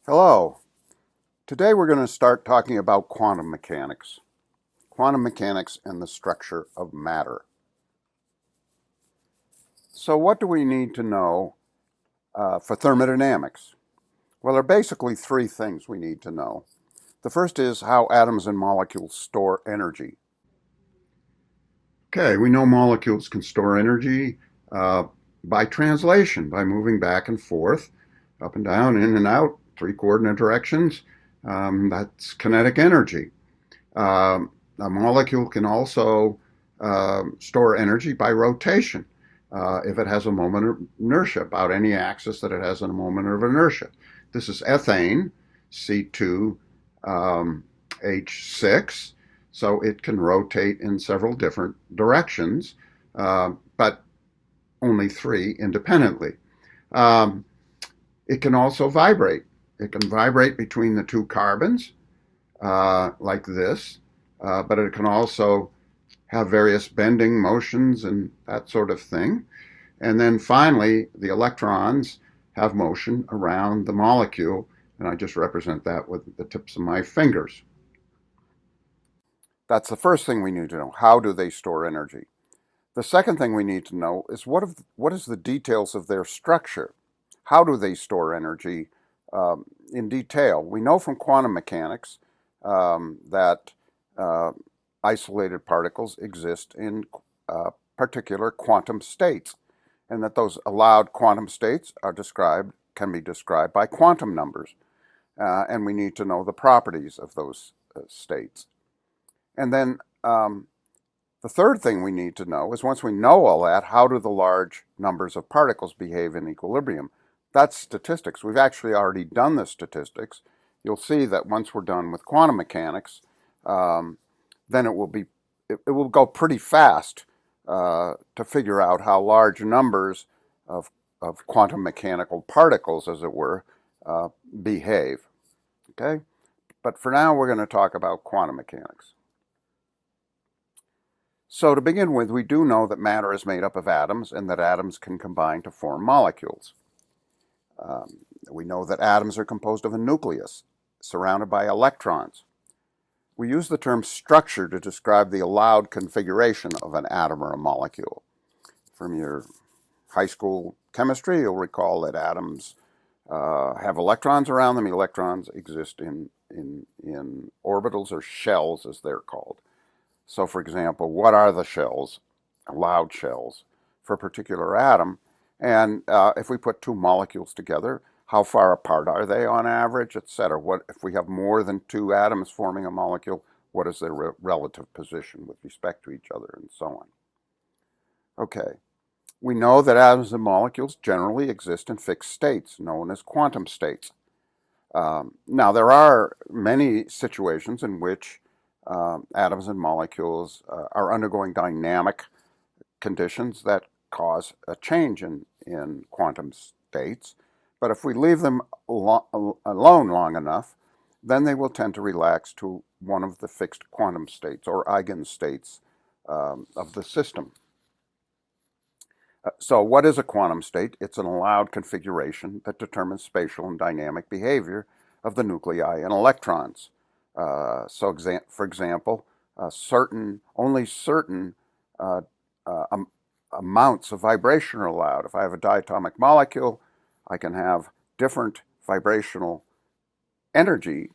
Hello. Today we're going to start talking about quantum mechanics. Quantum mechanics and the structure of matter. So what do we need to know for thermodynamics? Well, there are basically three things we need to know. The first is how atoms and molecules store energy. Okay, we know molecules can store energy uh, by translation, by moving back and forth, up and down, in and out, three coordinate directions. That's kinetic energy. A molecule can also store energy by rotation if it has a moment of inertia, about any axis that it has a moment of inertia. This is ethane, C2H6, so it can rotate in several different directions, but only three independently. Um, it can also vibrate. It can vibrate between the two carbons, like this, but it can also have various bending motions and that sort of thing. And then finally, the electrons have motion around the molecule, and I just represent that with the tips of my fingers. That's the first thing we need to know. How do they store energy? The second thing we need to know is what is the details of their structure? How do they store energy in detail? We know from quantum mechanics that isolated particles exist in particular quantum states, and that those allowed quantum states can be described by quantum numbers, and we need to know the properties of those states. And then the third thing we need to know is, once we know all that, how do the large numbers of particles behave in equilibrium? That's statistics. We've actually already done the statistics. You'll see that once we're done with quantum mechanics, then it will go pretty fast to figure out how large numbers of quantum mechanical particles, as it were, behave. Okay? But for now, we're going to talk about quantum mechanics. So to begin with, we do know that matter is made up of atoms and that atoms can combine to form molecules. We know that atoms are composed of a nucleus surrounded by electrons. We use the term structure to describe the allowed configuration of an atom or a molecule. From your high school chemistry, you'll recall that atoms have electrons around them. Electrons exist in orbitals, or shells as they're called. So for example, what are the shells, allowed shells, for a particular atom? And if we put two molecules together, how far apart are they on average, etc.? What if we have more than two atoms forming a molecule? What is their relative position with respect to each other, and so on? Okay, we know that atoms and molecules generally exist in fixed states, known as quantum states. Now, there are many situations in which atoms and molecules are undergoing dynamic conditions that cause a change in quantum states. But if we leave them alone long enough, then they will tend to relax to one of the fixed quantum states, or eigenstates, of the system. So what is a quantum state? It's an allowed configuration that determines spatial and dynamic behavior of the nuclei and electrons. For example, only certain amounts of vibration are allowed. If I have a diatomic molecule, I can have different vibrational energy,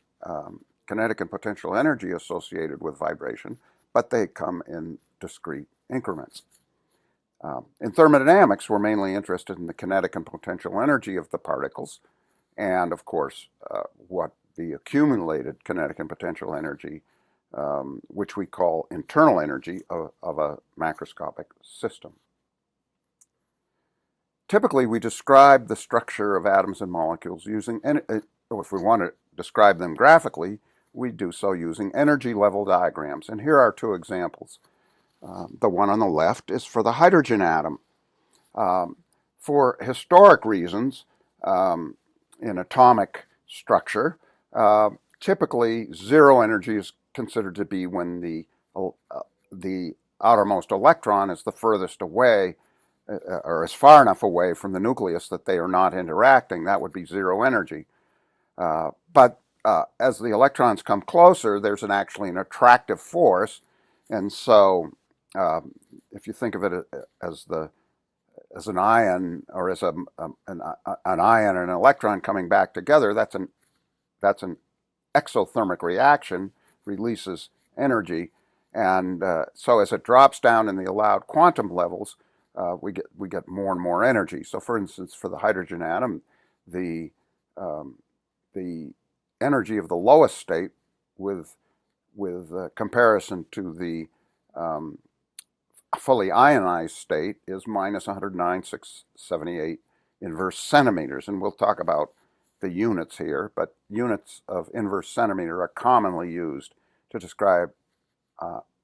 kinetic and potential energy associated with vibration, but they come in discrete increments. In thermodynamics, we're mainly interested in the kinetic and potential energy of the particles, and of course, what the accumulated kinetic and potential energy, which we call internal energy of a macroscopic system. Typically, we describe the structure of atoms and molecules using, if we want to describe them graphically, we do so using energy level diagrams. And here are two examples. The one on the left is for the hydrogen atom. For historic reasons, in atomic structure, typically zero energy is considered to be when the outermost electron is the furthest away, or is far enough away from the nucleus that they are not interacting. That would be zero energy. But as the electrons come closer, there's actually an attractive force, and so if you think of it as an ion, or as an ion and an electron coming back together, that's an exothermic reaction, releases energy, and so as it drops down in the allowed quantum levels, we get more and more energy. So, for instance, for the hydrogen atom, the energy of the lowest state, with comparison to the fully ionized state, is minus 109,678 inverse centimeters, and we'll talk about the units here, but units of inverse centimeter are commonly used to describe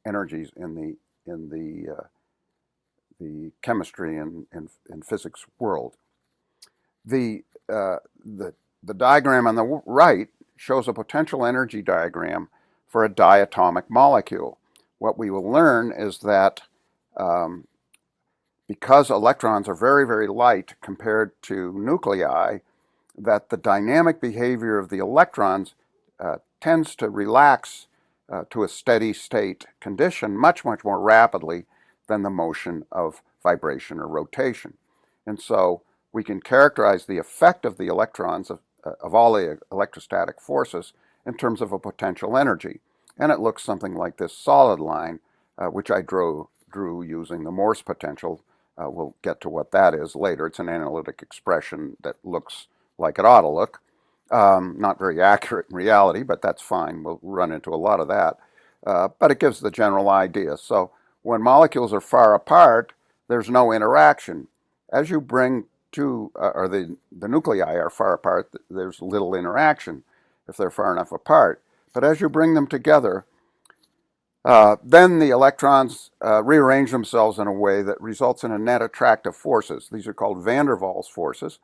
energies in the chemistry and physics world. The diagram on the right shows a potential energy diagram for a diatomic molecule. What we will learn is that because electrons are very, very light compared to nuclei, that the dynamic behavior of the electrons tends to relax to a steady state condition much, much more rapidly than the motion of vibration or rotation. And so we can characterize the effect of the electrons, of all the electrostatic forces, in terms of a potential energy. And it looks something like this solid line, which I drew using the Morse potential. We'll get to what that is later. It's an analytic expression that looks like it ought to look. Not very accurate in reality, but that's fine. We'll run into a lot of that. But it gives the general idea. So when molecules are far apart, there's no interaction. As you bring two, or the nuclei are far apart, there's little interaction if they're far enough apart. But as you bring them together, then the electrons rearrange themselves in a way that results in a net attractive forces. These are called van der Waals forces,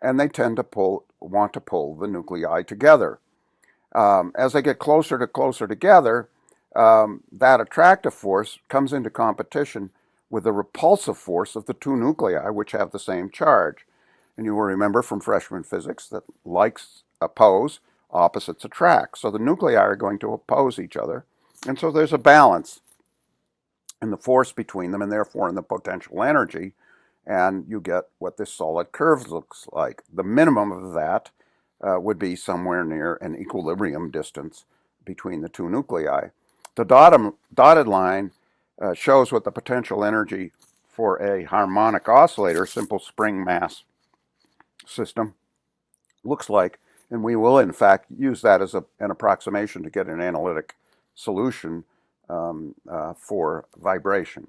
and they tend to want to pull the nuclei together. As they get closer together, that attractive force comes into competition with the repulsive force of the two nuclei, which have the same charge. And you will remember from freshman physics that likes oppose, opposites attract. So the nuclei are going to oppose each other. And so there's a balance in the force between them, and therefore in the potential energy, and you get what this solid curve looks like. The minimum of that would be somewhere near an equilibrium distance between the two nuclei. The dotted line shows what the potential energy for a harmonic oscillator, simple spring mass system, looks like, and we will in fact use that as an approximation to get an analytic solution for vibration.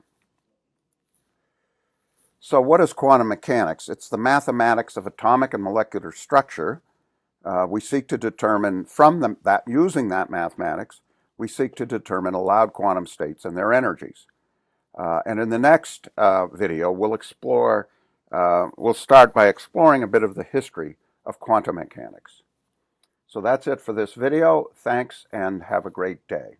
So what is quantum mechanics? It's the mathematics of atomic and molecular structure. We seek to determine from using that mathematics, we seek to determine allowed quantum states and their energies. And in the next video, we'll start by exploring a bit of the history of quantum mechanics. So that's it for this video. Thanks, and have a great day.